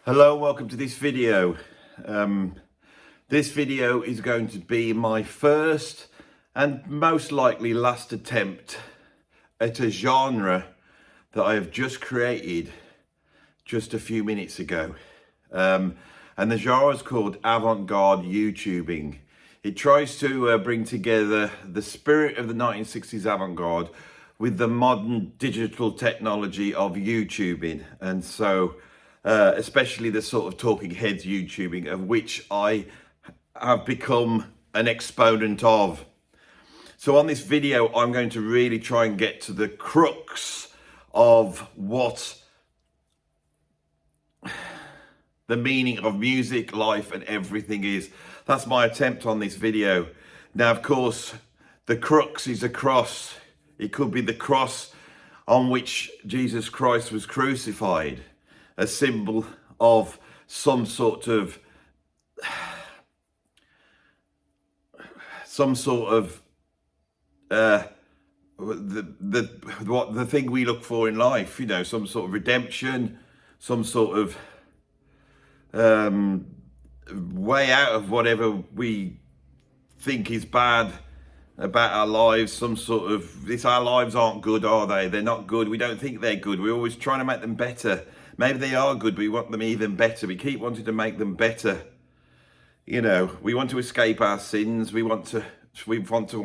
Hello, welcome to this video. This video is going to be my first and most likely last attempt at a genre that I have just created just a few minutes ago. And the genre is called avant-garde YouTubing. It tries to bring together the spirit of the 1960s avant-garde with the modern digital technology of YouTubing. And so especially the sort of talking heads YouTubing, of which I have become an exponent of. So on this video, I'm going to really try and get to the crux of what the meaning of music, life, and everything is. That's my attempt on this video. Now, of course, the crux is a cross. It could be the cross on which Jesus Christ was crucified, a symbol of some sort of the thing we look for in life, you know, some sort of redemption, some sort of way out of whatever we think is bad about our lives. Some sort of, our lives aren't good, are they? They're not good. We don't think they're good. We're always trying to make them better. Maybe they are good, but we want them even better. We keep wanting to make them better. You know, we want to escape our sins. We want to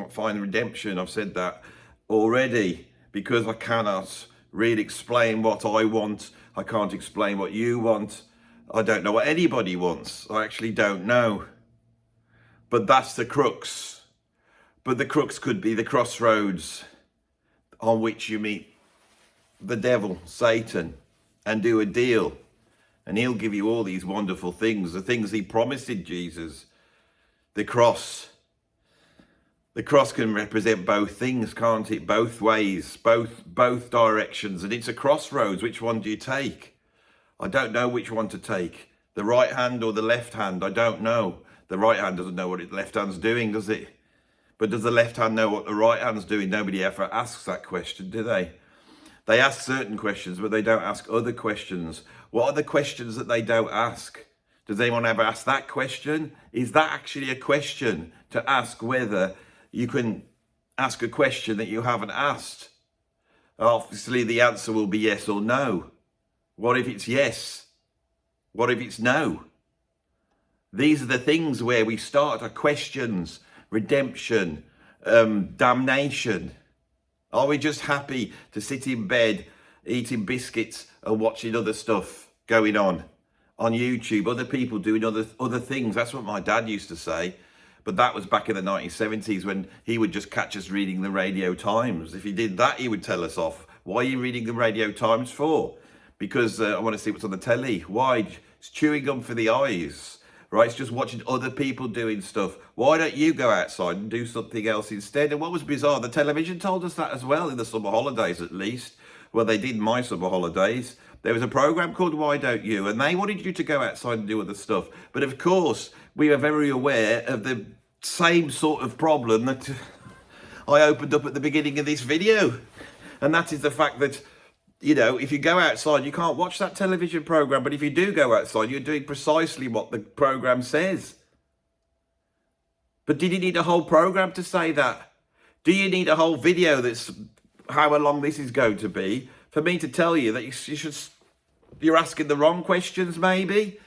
find redemption. I've said that already, because I cannot really explain what I want. I can't explain what you want. I don't know what anybody wants. I actually don't know. But that's the crux. But the crux could be the crossroads on which you meet the devil, Satan, and do a deal. And he'll give you all these wonderful things, the things he promised in Jesus. The cross. The cross can represent both things, can't it? Both ways, both directions. And it's a crossroads. Which one do you take? I don't know which one to take. The right hand or the left hand? I don't know. The right hand doesn't know what the left hand's doing, does it? But does the left hand know what the right hand's doing? Nobody ever asks that question, do they? They ask certain questions, but they don't ask other questions. What are the questions that they don't ask? Does anyone ever ask that question? Is that actually a question to ask, whether you can ask a question that you haven't asked? Obviously, the answer will be yes or no. What if it's yes? What if it's no? These are the things where we start our questions. Redemption, damnation. Are we just happy to sit in bed eating biscuits and watching other stuff going on YouTube, other people doing other things? That's what my dad used to say. But that was back in the 1970s, when he would just catch us reading the Radio Times. If he did that, he would tell us off. Why are you reading the Radio Times for? Because I want to see what's on the telly. Why? It's chewing gum for the eyes. Right, it's just watching other people doing stuff. Why don't you go outside and do something else instead? And what was bizarre, the television told us that as well, in the summer holidays at least. Well, they did my summer holidays. There was a program called Why Don't You? And they wanted you to go outside and do other stuff. But of course, we are very aware of the same sort of problem that I opened up at the beginning of this video. And that is the fact that, you know, if you go outside, you can't watch that television program. But if you do go outside, you're doing precisely what the program says. But did you need a whole program to say that? Do you need a whole video that's how long this is going to be for me to tell you that you're asking the wrong questions, maybe?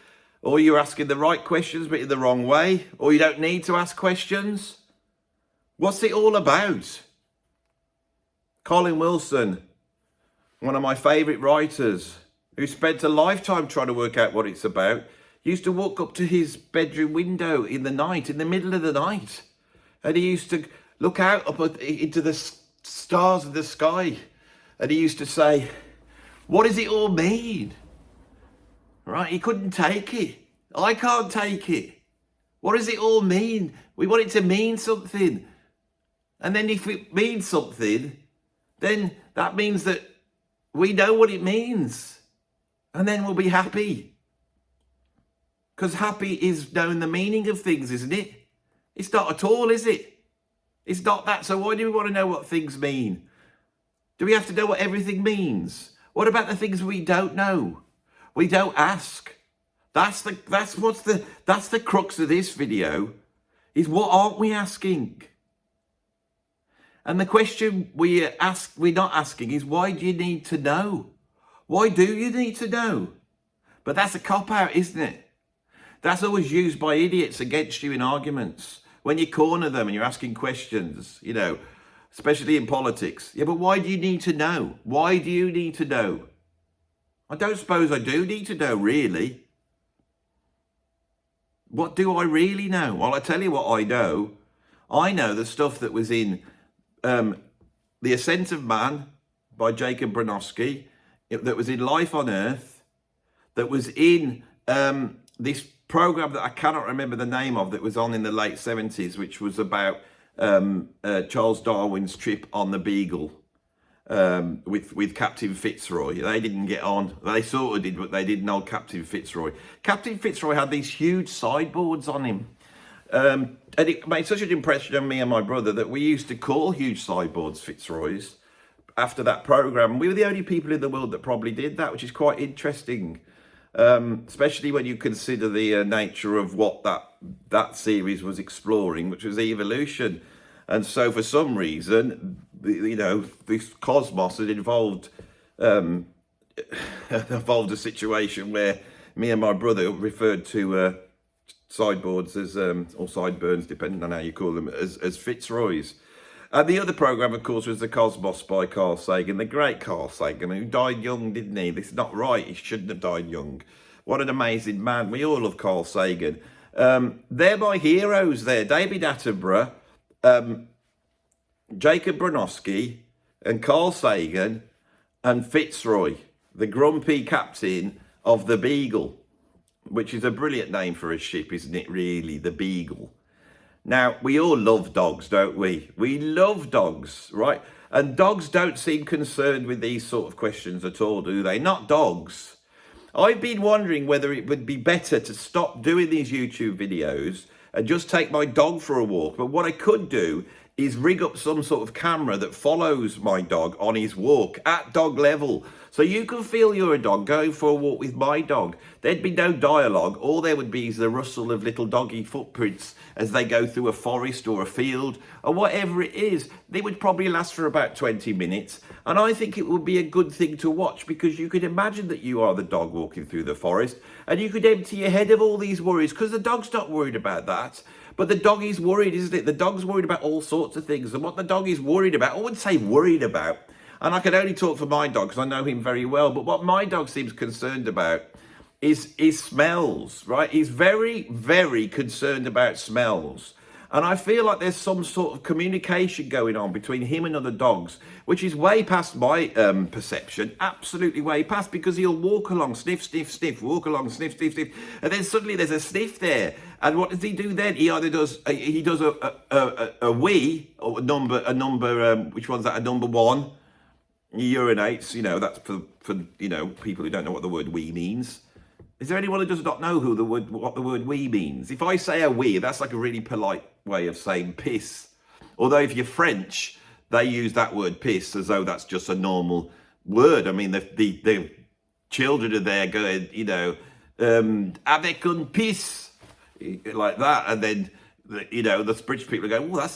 Or you're asking the right questions, but in the wrong way? Or you don't need to ask questions? What's it all about? Colin Wilson, one of my favourite writers, who spent a lifetime trying to work out what it's about, used to walk up to his bedroom window in the night, in the middle of the night, and he used to look out up into the stars of the sky, and he used to say, what does it all mean? Right? He couldn't take it. I can't take it. What does it all mean? We want it to mean something. And then if it means something, then that means that we know what it means, and then we'll be happy. Because happy is knowing the meaning of things, isn't it? It's not at all, is it? It's not that. So why do we want to know what things mean? Do we have to know what everything means? What about the things we don't know? We don't ask. That's the crux of this video, is what aren't we asking? And the question we're not asking is, why do you need to know? Why do you need to know? But that's a cop-out, isn't it? That's always used by idiots against you in arguments. When you corner them and you're asking questions, you know, especially in politics. Yeah, but why do you need to know? Why do you need to know? I don't suppose I do need to know, really. What do I really know? Well, I tell you what I know. I know the stuff that was in The Ascent of Man by Jacob Bronowski, that was in Life on Earth, that was in this program that I cannot remember the name of, that was on in the late 70s, which was about Charles Darwin's trip on the Beagle with Captain Fitzroy. They didn't get on. They sort of did, but they didn't know Captain Fitzroy. Captain Fitzroy had these huge sideboards on him. And it made such an impression on me and my brother that we used to call huge sideboards Fitzroys after that program. We were the only people in the world that probably did that, which is quite interesting. Especially when you consider the nature of what that series was exploring, which was evolution. And so for some reason, you know, this cosmos had involved a situation where me and my brother referred to sideboards as, or sideburns, depending on how you call them, as Fitzroys. And the other program, of course, was The Cosmos by Carl Sagan, the great Carl Sagan, who died young, didn't he? This is not right. He shouldn't have died young. What an amazing man. We all love Carl Sagan. They're my heroes there. David Attenborough, Jacob Bronowski, and Carl Sagan, and Fitzroy, the grumpy captain of the Beagle, which is a brilliant name for a ship, isn't it, really? The Beagle. Now, we all love dogs, don't we? We love dogs, right? And dogs don't seem concerned with these sort of questions at all, do they? Not dogs. I've been wondering whether it would be better to stop doing these YouTube videos and just take my dog for a walk. But what I could do is rig up some sort of camera that follows my dog on his walk at dog level. So you can feel you're a dog going for a walk with my dog. There'd be no dialogue. All there would be is the rustle of little doggy footprints as they go through a forest or a field or whatever it is. They would probably last for about 20 minutes. And I think it would be a good thing to watch, because you could imagine that you are the dog walking through the forest and you could empty your head of all these worries, because the dog's not worried about that. But the dog is worried, isn't it? The dog's worried about all sorts of things. And what the dog is worried about, I wouldn't say worried about, and I can only talk for my dog because I know him very well, but what my dog seems concerned about is smells, right? He's very, very concerned about smells. And I feel like there's some sort of communication going on between him and other dogs, which is way past my perception, absolutely way past, because he'll walk along, sniff, sniff, sniff, walk along, sniff, sniff, sniff, and then suddenly there's a sniff there. And what does he do then? He either does a wee, or a number, which one's that? A number one. He urinates, you know, that's for you know, people who don't know what the word wee means. Is there anyone who does not know what the word wee means? If I say a wee, that's like a really polite way of saying piss. Although if you're French, they use that word piss as though that's just a normal word. I mean, the children are there going, you know, avec un pisse, like that, and then you know, the British people are going, oh, that's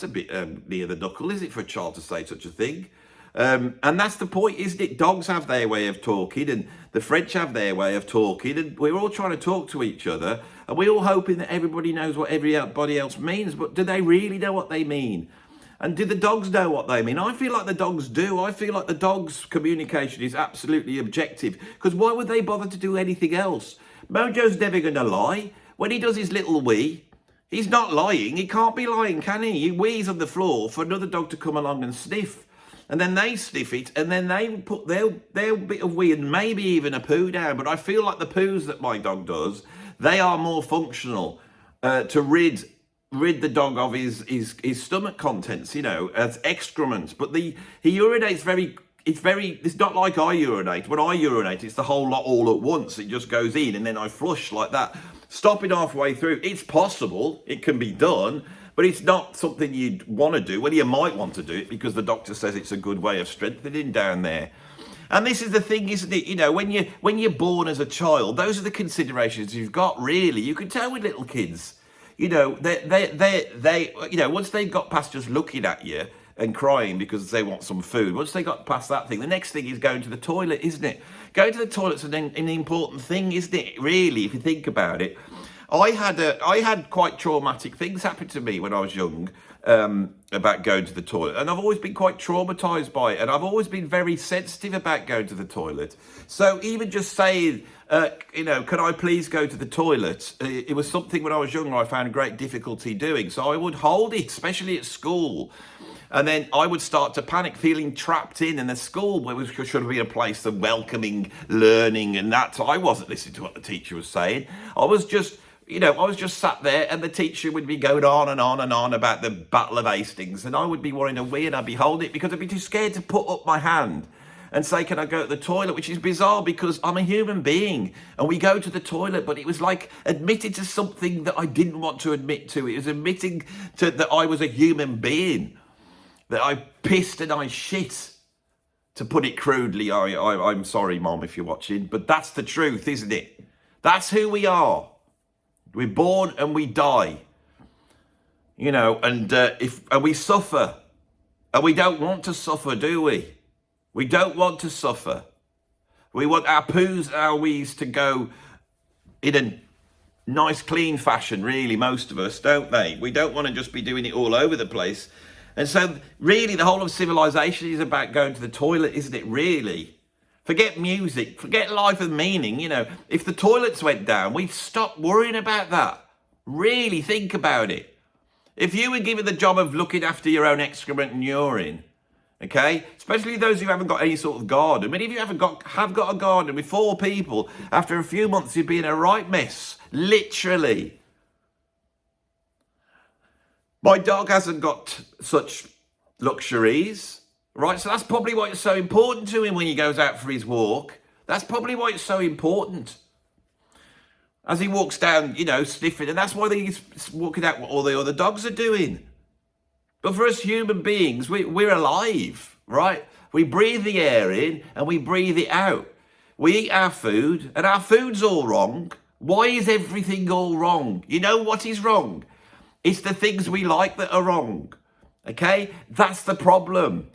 a bit near the knuckle, is it, for a child to say such a thing? And that's the point, isn't it? Dogs have their way of talking, and the French have their way of talking, and we're all trying to talk to each other, and we're all hoping that everybody knows what everybody else means. But do they really know what they mean? And do the dogs know what they mean? I feel like the dogs do. I feel like the dogs' communication is absolutely objective, because why would they bother to do anything else? Mojo's never going to lie. When he does his little wee, he's not lying. He can't be lying, can he? He wheezes on the floor for another dog to come along and sniff. And then they sniff it, and then they put their bit of wee and maybe even a poo down. But I feel like the poos that my dog does, they are more functional to rid the dog of his stomach contents, you know, as excrement. But he urinates it's not like I urinate. When I urinate, it's the whole lot all at once. It just goes in, and then I flush like that. Stopping halfway through, it's possible, it can be done, but it's not something you'd want to do. Well, you might want to do it because the doctor says it's a good way of strengthening down there. And this is the thing, isn't it? You know, when you're born as a child, those are the considerations you've got. Really, you can tell with little kids. You know, they you know, once they've got past just looking at you and crying because they want some food, once they got past that thing, the next thing is going to the toilet, isn't it? Going to the toilet's an important thing, isn't it? Really, if you think about it. I had quite traumatic things happen to me when I was young about going to the toilet, and I've always been quite traumatized by it, and I've always been very sensitive about going to the toilet. So even just saying, you know, can I please go to the toilet? It was something when I was younger I found great difficulty doing. So I would hold it, especially at school. And then I would start to panic, feeling trapped in the school, which should be a place of welcoming, learning, and that. So I wasn't listening to what the teacher was saying. I was just sat there, and the teacher would be going on and on and on about the Battle of Hastings, and I would be wanting to wee, and I'd be holding it because I'd be too scared to put up my hand and say, can I go to the toilet? Which is bizarre because I'm a human being and we go to the toilet, but it was like admitting to something that I didn't want to admit to. It was admitting to that I was a human being, that I pissed and I shit. To put it crudely, I'm sorry, Mom, if you're watching, but that's the truth, isn't it? That's who we are. We're born and we die, you know, and we suffer, and we don't want to suffer, do we? We don't want to suffer. We want our poos and our wees to go in a nice, clean fashion, really, most of us, don't they? We don't want to just be doing it all over the place. And so, really, the whole of civilization is about going to the toilet, isn't it, really? Forget music, forget life and meaning, you know. If the toilets went down, we'd stop worrying about that. Really think about it. If you were given the job of looking after your own excrement and urine, okay, especially those who haven't got any sort of garden. Many of you have got a garden with 4 people. After a few months, you'd be in a right mess, literally. My dog hasn't got such luxuries. Right, so that's probably why it's so important to him when he goes out for his walk. That's probably why it's so important. As he walks down, you know, sniffing, and that's why he's walking out what all the other dogs are doing. But for us human beings, we're alive, right? We breathe the air in and we breathe it out. We eat our food, and our food's all wrong. Why is everything all wrong? You know what is wrong? It's the things we like that are wrong, okay? That's the problem.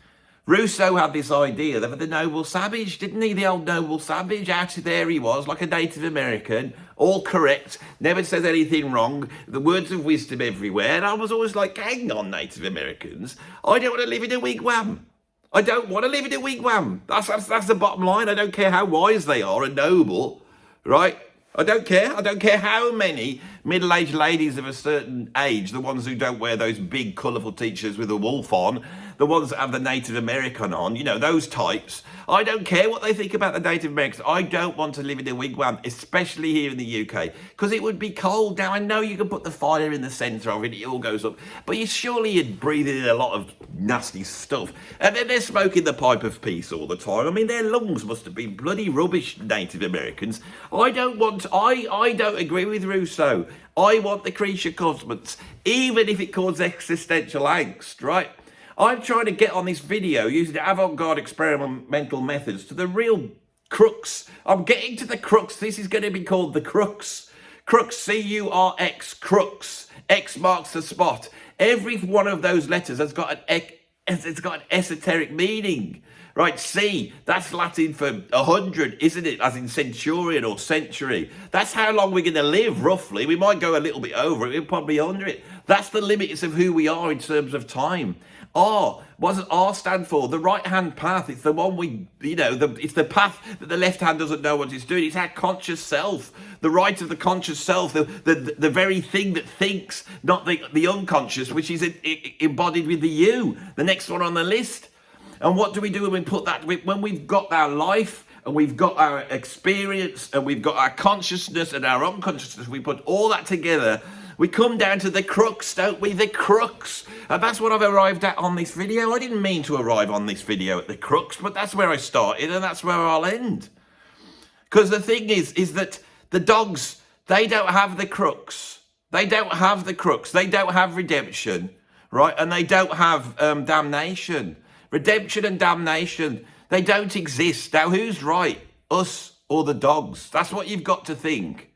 Rousseau had this idea of the noble savage, didn't he? The old noble savage, out there he was, like a Native American, all correct, never says anything wrong, the words of wisdom everywhere. And I was always like, hang on, Native Americans, I don't want to live in a wigwam. I don't want to live in a wigwam. That's the bottom line. I don't care how wise they are and noble, right? I don't care. I don't care how many middle-aged ladies of a certain age, the ones who don't wear those big, colourful t-shirts with a wolf on, the ones that have the Native American on, you know, those types. I don't care what they think about the Native Americans. I don't want to live in a wigwam, especially here in the UK, because it would be cold. Now, I know you can put the fire in the centre of it, it all goes up, but you'd breathe in a lot of nasty stuff. And then they're smoking the pipe of peace all the time. I mean, their lungs must have been bloody rubbish, Native Americans. I don't agree with Rousseau. I want the creature cosmos, even if it causes existential angst, right? I'm trying to get on this video using avant-garde experimental methods to the real crux. I'm getting to the crux. This is going to be called the crux. Crux, C-U-R-X, crux. X marks the spot. Every one of those letters has got an esoteric meaning. Right, C, that's Latin for 100, isn't it? As in centurion or century. That's how long we're going to live, roughly. We might go a little bit over it, we're probably under it. That's the limits of who we are in terms of time. R, what does R stand for? The right-hand path. It's the one it's the path that the left hand doesn't know what it's doing. It's our conscious self, the right of the conscious self, the very thing that thinks, not the unconscious, which is embodied with the you, the next one on the list. And what do we do when we put that, when we've got our life and we've got our experience and we've got our consciousness and our unconsciousness, we put all that together, we come down to the crux, don't we? The crux. And that's what I've arrived at on this video. I didn't mean to arrive on this video at the crux, but that's where I started and that's where I'll end. Because the thing is that the dogs, they don't have the crux. They don't have the crux. They don't have redemption, right? And they don't have damnation. Redemption and damnation, They don't exist. Now, who's right? Us or the dogs? That's what you've got to think.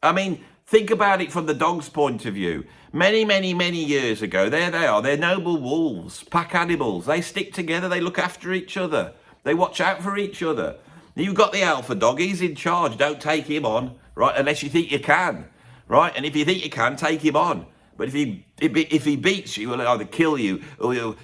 I mean, think about it from the dog's point of view. Many, many, many years ago, there they are. They're noble wolves, pack animals. They stick together. They look after each other. They watch out for each other. You've got the alpha dog. He's in charge. Don't take him on, right? Unless you think you can, right? And if you think you can, take him on. But if he beats you, he'll either kill you or he'll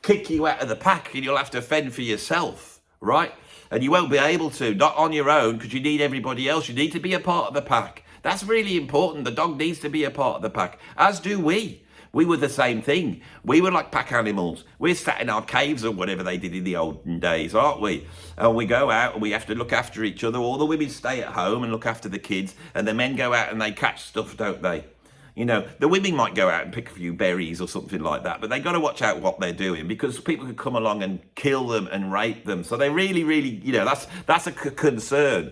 kick you out of the pack and you'll have to fend for yourself, right? And you won't be able to, not on your own, because you need everybody else. You need to be a part of the pack. That's really important. The dog needs to be a part of the pack, as do we. We were the same thing. We were like pack animals. We're sat in our caves or whatever they did in the olden days, aren't we? And we go out and we have to look after each other. All the women stay at home and look after the kids, and the men go out and they catch stuff, don't they? You know, the women might go out and pick a few berries or something like that, but they got to watch out what they're doing, because people could come along and kill them and rape them. So they really, really, you know, that's a concern.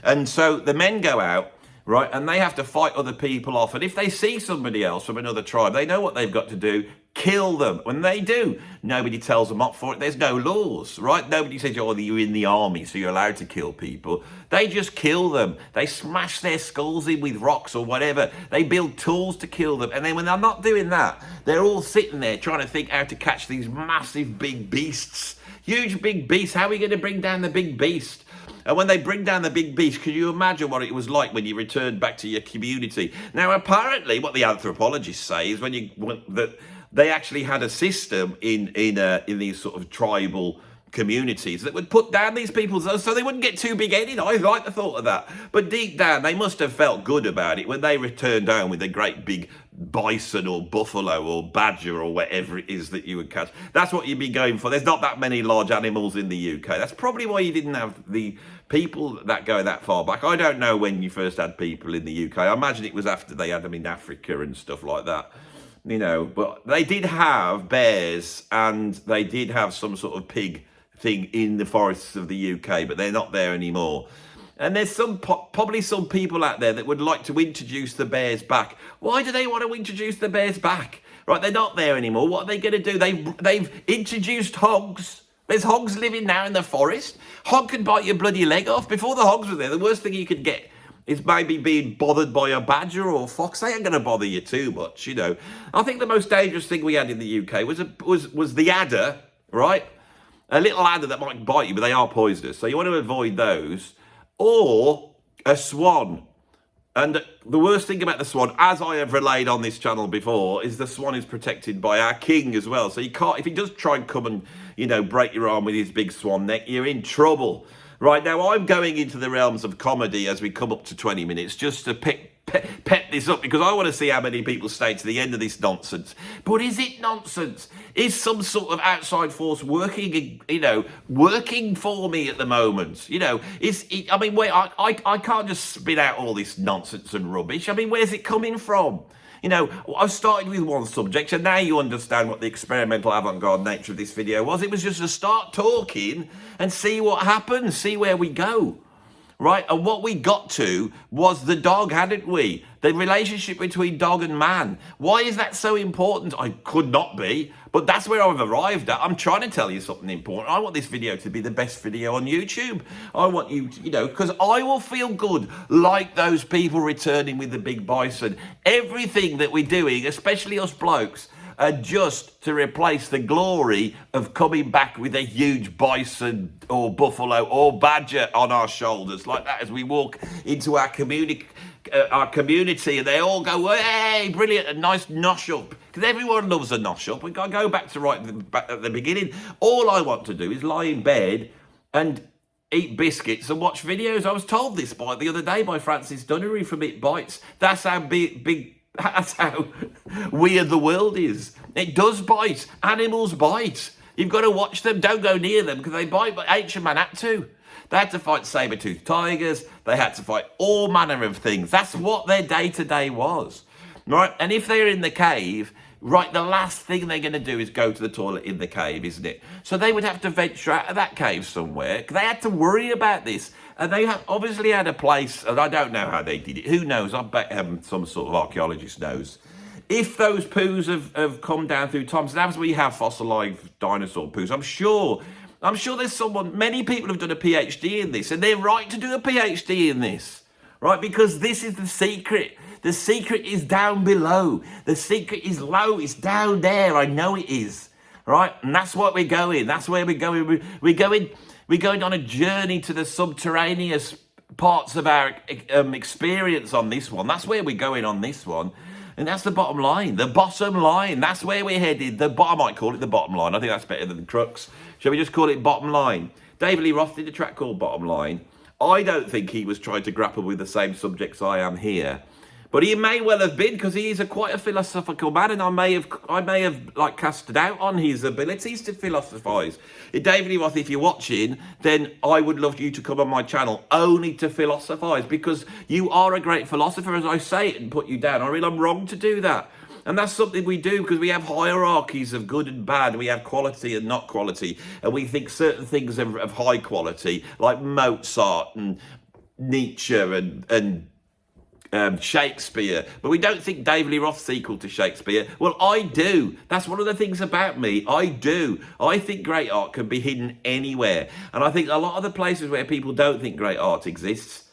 And so the men go out, right, and they have to fight other people off. And if they see somebody else from another tribe, they know what they've got to do: kill them. When they do, nobody tells them up for it. There's no laws, right? Nobody says, oh, you're in the army, so you're allowed to kill people. They just kill them. They smash their skulls in with rocks or whatever. They build tools to kill them. And then when they're not doing that, they're all sitting there trying to think how to catch these massive big beasts. Huge big beasts. How are we going to bring down the big beast? And when they bring down the big beast, can you imagine what it was like when you returned back to your community? Now, apparently, what the anthropologists say is that they actually had a system in these sort of tribal communities that would put down these people so they wouldn't get too big-headed. I like the thought of that. But deep down, they must have felt good about it when they returned home with a great big bison or buffalo or badger or whatever it is that you would catch. That's what you'd be going for. There's not that many large animals in the UK. That's probably why you didn't have the people that go that far back. I don't know when you first had people in the UK. I imagine it was after they had them in Africa and stuff like that. You know, but they did have bears and they did have some sort of pig thing in the forests of the UK, but they're not there anymore. And there's probably some people out there that would like to introduce the bears back. Why do they want to introduce the bears back? Right, they're not there anymore. What are they going to do? They've introduced hogs. There's hogs living now in the forest. Hog could bite your bloody leg off. Before the hogs were there, the worst thing you could get is maybe being bothered by a badger or a fox. They ain't going to bother you too much, you know. I think the most dangerous thing we had in the UK was the adder, right? A little adder that might bite you, but they are poisonous. So you want to avoid those. Or a swan. And the worst thing about the swan, as I have relayed on this channel before, is the swan is protected by our king as well. So you can't, if he does try and come and, you know, break your arm with his big swan neck, you're in trouble. Right, now I'm going into the realms of comedy as we come up to 20 minutes, just to pep this up, because I want to see how many people stay to the end of this nonsense. But is it nonsense? Is some sort of outside force working, you know, working for me at the moment? You know, I mean, I can't just spit out all this nonsense and rubbish. I mean, where's it coming from? You know, I started with one subject, and now you understand what the experimental avant-garde nature of this video was. It was just to start talking and see what happens, see where we go. Right, and what we got to was the dog, hadn't we? The relationship between dog and man. Why is that so important? I could not be, but that's where I've arrived at. I'm trying to tell you something important. I want this video to be the best video on YouTube. I want you to, you know, because I will feel good like those people returning with the big bison. Everything that we're doing, especially us blokes, just to replace the glory of coming back with a huge bison or buffalo or badger on our shoulders like that as we walk into our community and they all go, hey, brilliant, a nice nosh up, because everyone loves a nosh up. We've got to go back to back at the beginning. All I want to do is lie in bed and eat biscuits and watch videos. I was told this the other day by Francis Dunnery from It Bites. That's how that's how weird the world is. It does bite. Animals bite. You've got to watch them. Don't go near them because they bite. But ancient man had to. They had to fight saber-toothed tigers. They had to fight all manner of things. That's what their day-to-day was. Right? And if they're in the cave, right, the last thing they're going to do is go to the toilet in the cave, isn't it? So they would have to venture out of that cave somewhere. They had to worry about this. And they obviously had a place, and I don't know how they did it. Who knows? I bet some sort of archaeologist knows. If those poos have come down through time, so as we have fossilized dinosaur poos, I'm sure I'm sure there's many people have done a PhD in this, and they're right to do a PhD in this, right? Because this is the secret. The secret is down below. The secret is low. It's down there. I know it is, right? And that's what we're going. That's where we're going. We're going on a journey to the subterraneous parts of our experience on this one. That's where we're going on this one. And that's the bottom line. The bottom line. That's where we're headed. I might call it the bottom line. I think that's better than Crux. Shall we just call it bottom line? Dave Lee Roth did a track called Bottom Line. I don't think he was trying to grapple with the same subjects I am here. But he may well have been, because he is quite a philosophical man, and I may have like casted out on his abilities to philosophize. Dave Lee Roth, if you're watching, then I would love you to come on my channel only to philosophize, because you are a great philosopher, as I say it and put you down. I realize I'm wrong to do that. And that's something we do, because we have hierarchies of good and bad. We have quality and not quality. And we think certain things are of high quality, like Mozart and Nietzsche and Shakespeare, but we don't think Dave Lee Roth's equal to Shakespeare. Well, I do. That's one of the things about me. I do. I think great art can be hidden anywhere. And I think a lot of the places where people don't think great art exists,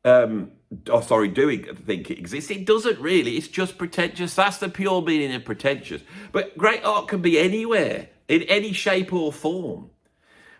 do think it exists, it doesn't really. It's just pretentious. That's the pure meaning of pretentious. But great art can be anywhere, in any shape or form.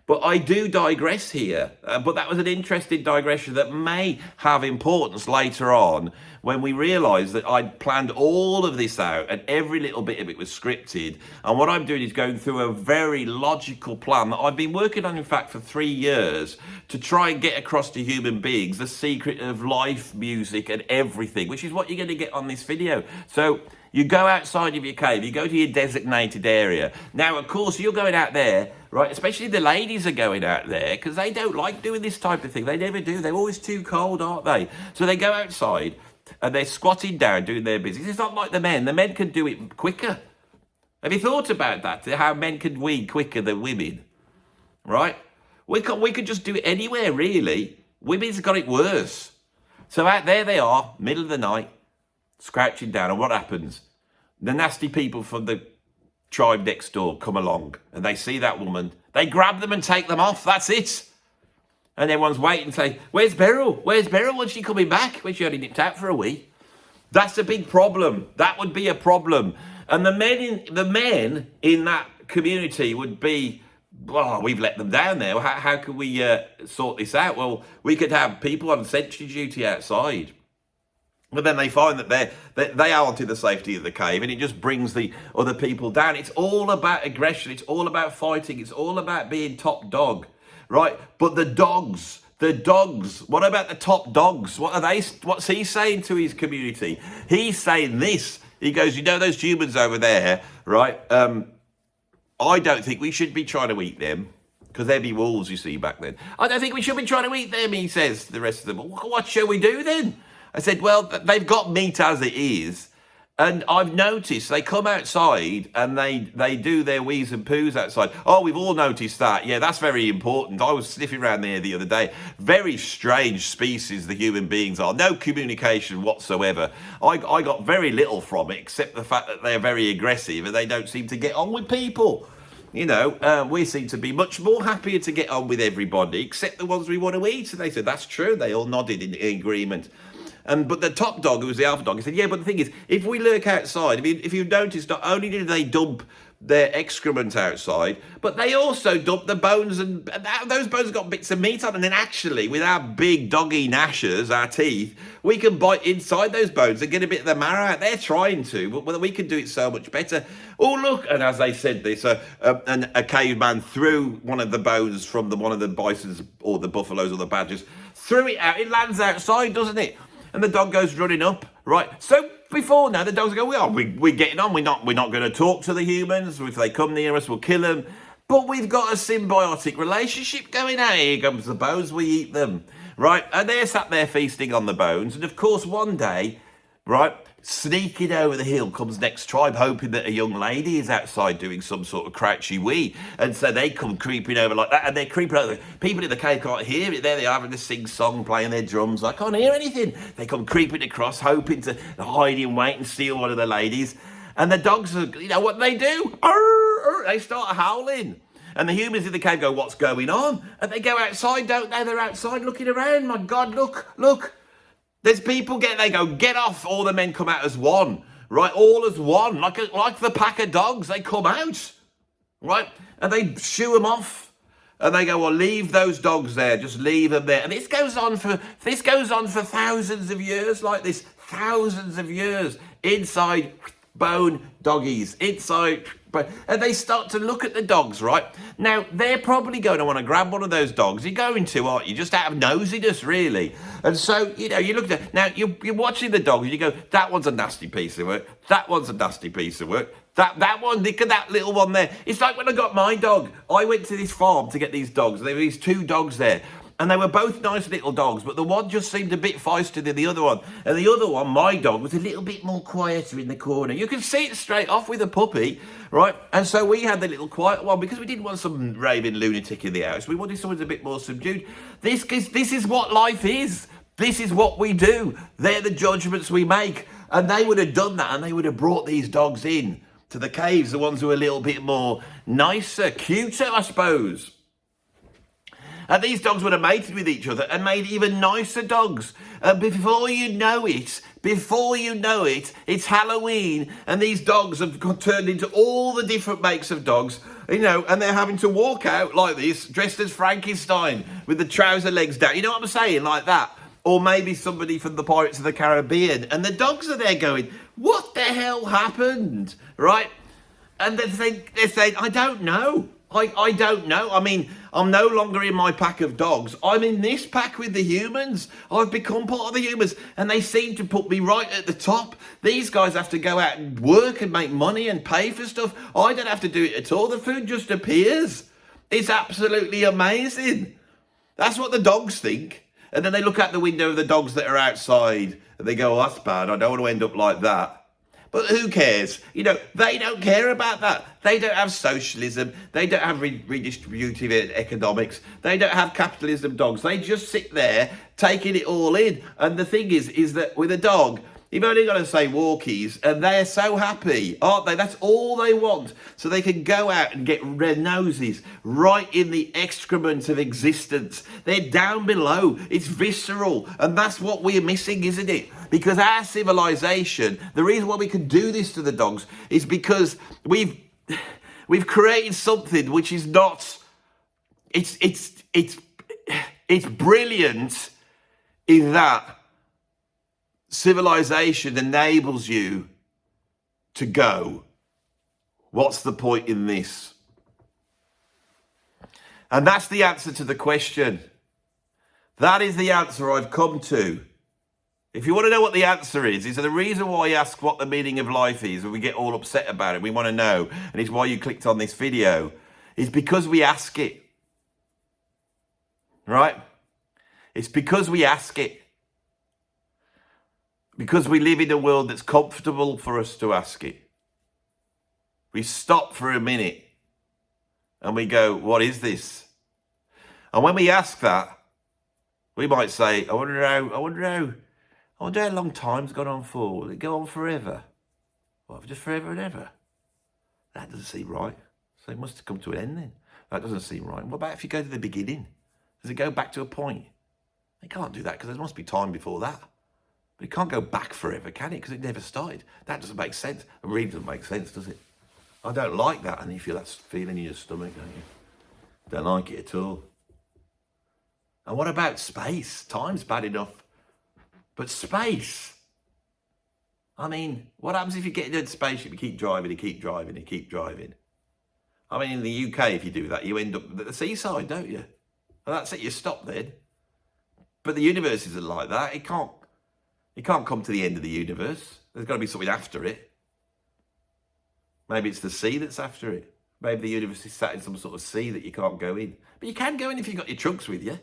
But I do digress here, but that was an interesting digression that may have importance later on when we realise that I'd planned all of this out and every little bit of it was scripted. And what I'm doing is going through a very logical plan that I've been working on, in fact, for 3 years to try and get across to human beings the secret of life, music and everything, which is what you're going to get on this video. So you go outside of your cave, you go to your designated area. Now, of course, you're going out there, right? Especially the ladies are going out there because they don't like doing this type of thing. They never do. They're always too cold, aren't they? So they go outside and they're squatting down doing their business. It's not like the men. The men can do it quicker. Have you thought about that? How men can weed quicker than women, right? We could just do it anywhere, really. Women's got it worse. So out there they are, middle of the night, scrouching down, and what happens? The nasty people from the tribe next door come along and they see that woman, they grab them and take them off. That's it. And everyone's waiting and say, where's Beryl? Where's Beryl? When's she coming back? When she only nipped out for a week. That's a big problem. That would be a problem. And the men in that community would be, oh, we've let them down there. How can we sort this out? Well, we could have people on sentry duty outside. But then they find that they aren't in the safety of the cave, and it just brings the other people down. It's all about aggression. It's all about fighting. It's all about being top dog, right? But the dogs, what about the top dogs? What's he saying to his community? He's saying this. He goes, you know those humans over there, right? I don't think we should be trying to eat them, because there'd be wolves, you see, back then. I don't think we should be trying to eat them, he says to the rest of them. What shall we do then? I said, well, they've got meat as it is. And I've noticed they come outside and they do their wheeze and poos outside. Oh, we've all noticed that. Yeah, that's very important. I was sniffing around there the other day. Very strange species the human beings are. No communication whatsoever. I got very little from it, except the fact that they're very aggressive and they don't seem to get on with people. You know, we seem to be much more happier to get on with everybody, except the ones we want to eat. And they said, that's true. They all nodded in agreement. But the top dog, who was the alpha dog, he said, yeah, but the thing is, if we lurk outside, if you've noticed, not only did they dump their excrement outside, but they also dump the bones, and those bones got bits of meat on. And then actually, with our big doggy gnashers, our teeth, we can bite inside those bones and get a bit of the marrow out. They're trying to, but we can do it so much better. Oh, look, and as they said this, a caveman threw one of the bones from one of the bisons or the buffaloes or the badgers, threw it out. It lands outside, doesn't it? And the dog goes running up, right? So before now, the dogs go, we're getting on. We're not going to talk to the humans. If they come near us, we'll kill them. But we've got a symbiotic relationship going on. Here comes the bones, we eat them, right? And they're sat there feasting on the bones. And of course, one day, right, sneaking over the hill comes next tribe, hoping that a young lady is outside doing some sort of crouchy wee. And so they come creeping over like that, and they're creeping over. People in the cave can't hear it. There they are having to sing song, playing their drums. I can't hear anything. They come creeping across, hoping to hide in wait and steal one of the ladies. And the dogs are, you know what they do? Arr, arr, they start howling. And the humans in the cave go, what's going on? And they go outside, don't they? They're outside looking around. My God, look. There's people they go, get off. All the men come out as one, right? All as one, like the pack of dogs. They come out, right? And they shoo them off. And they go, well, leave those dogs there. Just leave them there. And this goes on for thousands of years like this. Thousands of years. Inside bone doggies. Inside bone. And they start to look at the dogs, right? Now, they're probably going to want to grab one of those dogs. You're going to, aren't you? Just out of nosiness, really. And so, you look at it. Now, you're watching the dogs and you go, that one's a nasty piece of work. That one's a nasty piece of work. That one, look at that little one there. It's like when I got my dog. I went to this farm to get these dogs. There were these 2 dogs there. And they were both nice little dogs, but the one just seemed a bit feistier than the other one. And the other one, my dog, was a little bit more quieter in the corner. You can see it straight off with a puppy, right? And so we had the little quiet one because we didn't want some raving lunatic in the house. We wanted someone a bit more subdued. This is what life is. This is what we do. They're the judgments we make. And they would have done that, and they would have brought these dogs in to the caves, the ones who are a little bit more nicer, cuter, I suppose. And these dogs would have mated with each other and made even nicer dogs. And before you know it, it's Halloween, and these dogs have turned into all the different makes of dogs, and they're having to walk out like this, dressed as Frankenstein, with the trouser legs down. You know what I'm saying? Like that. Or maybe somebody from the Pirates of the Caribbean. And the dogs are there going, what the hell happened? Right? And they're saying, I don't know. I don't know. I mean, I'm no longer in my pack of dogs. I'm in this pack with the humans. I've become part of the humans, and they seem to put me right at the top. These guys have to go out and work and make money and pay for stuff. I don't have to do it at all. The food just appears. It's absolutely amazing. That's what the dogs think. And then they look out the window of the dogs that are outside and they go, oh, that's bad. I don't want to end up like that. But who cares? They don't care about that. They don't have socialism. They don't have redistributive economics. They don't have capitalism dogs. They just sit there taking it all in. And the thing is that with a dog, you've only got to say walkies, and they're so happy, aren't they? That's all they want. So they can go out and get their noses right in the excrement of existence. They're down below. It's visceral. And that's what we're missing, isn't it? Because our civilization, the reason why we can do this to the dogs is because we've created something which is not, it's brilliant in that civilization enables you to go, what's the point in this? And that's the answer to the question. That is the answer I've come to. If you want to know what the answer is the reason why I ask what the meaning of life is, and we get all upset about it, we want to know, and it's why you clicked on this video, is because we ask it. Right? It's because we ask it. Because we live in a world that's comfortable for us to ask it. We stop for a minute and we go, what is this? And when we ask that, we might say, I wonder how long time's gone on for. Will it go on forever? Well, just forever and ever? That doesn't seem right. So it must have come to an end then. That doesn't seem right. What about if you go to the beginning? Does it go back to a point? They can't do that because there must be time before that. But it can't go back forever, can it? Because it never started. That doesn't make sense. It really doesn't make sense, does it? I don't like that. And you feel that feeling in your stomach, don't you? Don't like it at all. And what about space? Time's bad enough. But space? I mean, what happens if you get into a spaceship, you keep driving, you keep driving, you keep driving? I mean, in the UK, if you do that, you end up at the seaside, don't you? And that's it, you stop then. But the universe isn't like that. It can't come to the end of the universe. There's got to be something after it. Maybe it's the sea that's after it. Maybe the universe is sat in some sort of sea that you can't go in. But you can go in if you've got your trunks with you.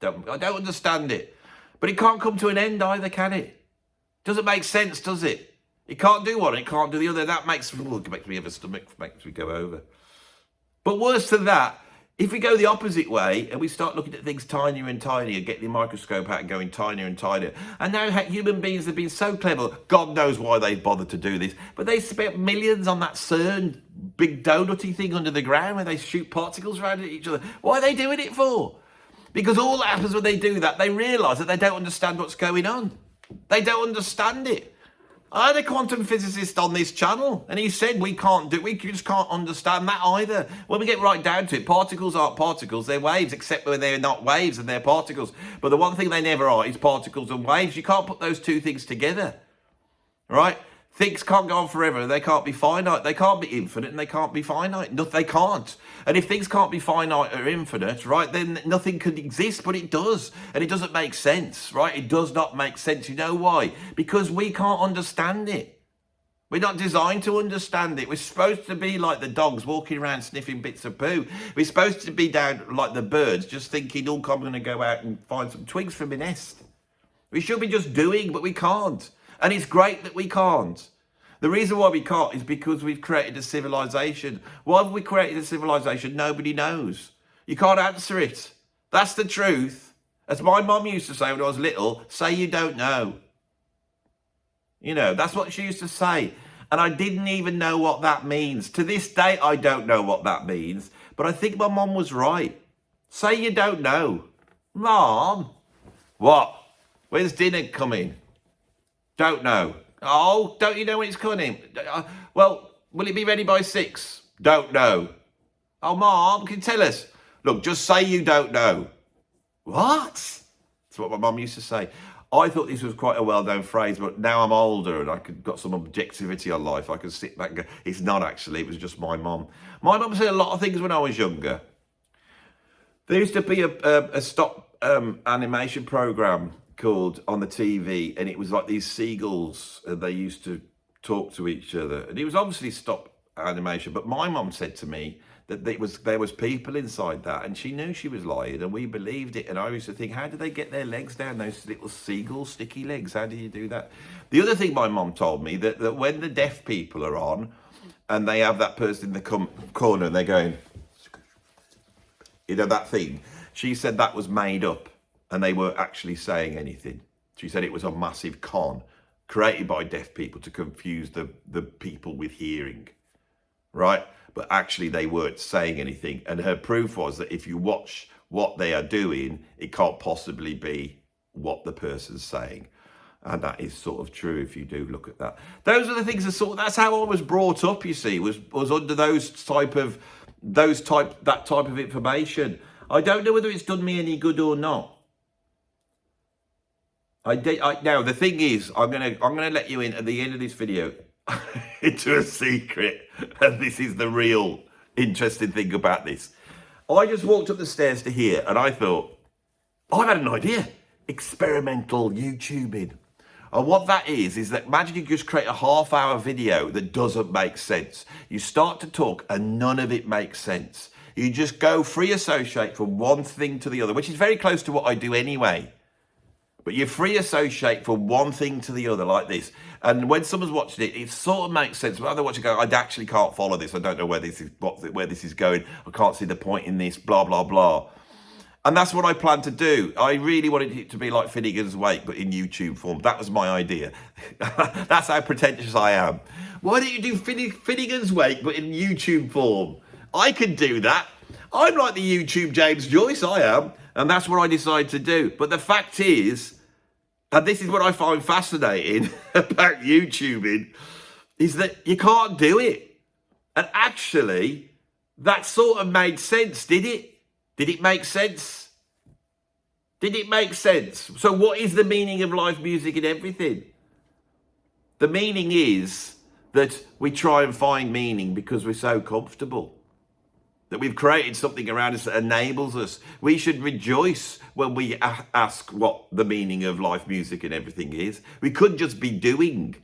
I don't understand it. But it can't come to an end either, can it? Doesn't make sense, does it? It can't do one, it can't do the other. That makes me have a stomach, makes me go over. But worse than that, If we go the opposite way and we start looking at things tinier and tinier, get the microscope out and going tinier and tinier, and now human beings have been so clever, God knows why they've bothered to do this, but they spent millions on that CERN big donutty thing under the ground where they shoot particles around at each other. Why are they doing it for? Because all that happens when they do that, they realise that they don't understand what's going on. They don't understand it. I had a quantum physicist on this channel, and he said we just can't understand that either. When we get right down to it, particles aren't particles, they're waves, except when they're not waves and they're particles. But the one thing they never are is particles and waves. You can't put those two things together, right? Things can't go on forever, they can't be finite, they can't be infinite, and they can't be finite. No, they can't. And if things can't be finite or infinite, right, then nothing could exist, but it does. And it doesn't make sense, right? It does not make sense. You know why? Because we can't understand it. We're not designed to understand it. We're supposed to be like the dogs walking around sniffing bits of poo. We're supposed to be down like the birds, just thinking, oh, I'm going to go out and find some twigs from my nest. We should be just doing, but we can't. And it's great that we can't. The reason why we can't is because we've created a civilization. Why have we created a civilization? Nobody knows. You can't answer it. That's the truth. As my mum used to say when I was little, say you don't know. You know, that's what she used to say. And I didn't even know what that means. To this day, I don't know what that means. But I think my mum was right. Say you don't know. Mom? What? When's dinner coming? Don't know. Oh, don't you know when it's coming? Well, will it be ready by 6? Don't know. Oh, Mom, can you tell us? Look, just say you don't know. What? That's what my mum used to say. I thought this was quite a well-known phrase, but now I'm older and I got some objectivity on life. I can sit back and go, it's not actually, it was just my mum. My mum said a lot of things when I was younger. There used to be a stop animation program called on the TV, and it was like these seagulls, and they used to talk to each other, and it was obviously stop animation, but my mum said to me that there was people inside that, and she knew she was lying, and we believed it. And I used to think, how do they get their legs down, those little seagull sticky legs? How do you do that? The other thing my mum told me, that when the deaf people are on and they have that person in the corner and they're going, you know, that thing, she said that was made up and they weren't actually saying anything. She said it was a massive con created by deaf people to confuse the people with hearing, right? But actually they weren't saying anything. And her proof was that if you watch what they are doing, it can't possibly be what the person's saying. And that is sort of true if you do look at that. Those are the things that's how I was brought up, you see, was under that type of information. I don't know whether it's done me any good or not. Now the thing is, I'm gonna let you in at the end of this video into a secret, and this is the real interesting thing about this. I just walked up the stairs to here, and I thought, I've had an idea: experimental YouTubing. And what that is that imagine you just create a half-hour video that doesn't make sense. You start to talk, and none of it makes sense. You just go free associate from one thing to the other, which is very close to what I do anyway. But you free associate from one thing to the other like this. And when someone's watching it, it sort of makes sense. But other watching go, I actually can't follow this. I don't know where this is going. I can't see the point in this, blah, blah, blah. And that's what I plan to do. I really wanted it to be like Finnegan's Wake, but in YouTube form. That was my idea. That's how pretentious I am. Why don't you do Finnegan's Wake, but in YouTube form? I can do that. I'm like the YouTube James Joyce, I am. And that's what I decided to do. But the fact is, and this is what I find fascinating about YouTubing, is that you can't do it. And actually, that sort of made sense, did it? Did it make sense? Did it make sense? So what is the meaning of live music and everything? The meaning is that we try and find meaning because we're so comfortable. That we've created something around us that enables us. We should rejoice when we ask what the meaning of life, music and everything is. We couldn't just be doing,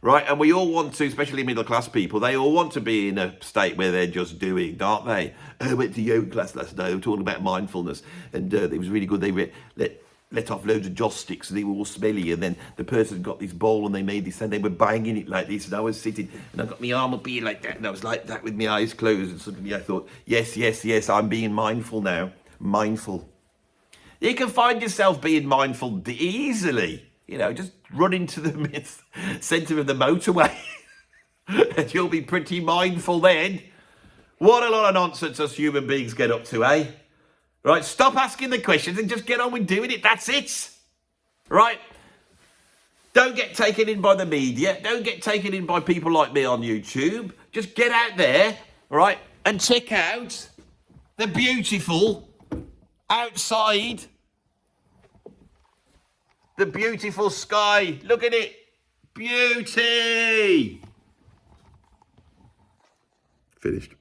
right? And we all want to, especially middle class people, they all want to be in a state where they're just doing, aren't they? I went to yoga class last night, they were talking about mindfulness, and it was really good. let off loads of joss sticks and they were all smelly, and then the person got this bowl and they made this and they were banging it like this, and I was sitting and I got my arm up here like that, and I was like that with my eyes closed, and suddenly I thought, yes, I'm being mindful now. Mindful. You can find yourself being mindful easily, you know, just run into the centre of the motorway and you'll be pretty mindful then. What a lot of nonsense us human beings get up to, eh? Right, stop asking the questions and just get on with doing it. That's it. Right? Don't get taken in by the media. Don't get taken in by people like me on YouTube. Just get out there, right, and check out the beautiful outside. The beautiful sky. Look at it. Beauty. Finished.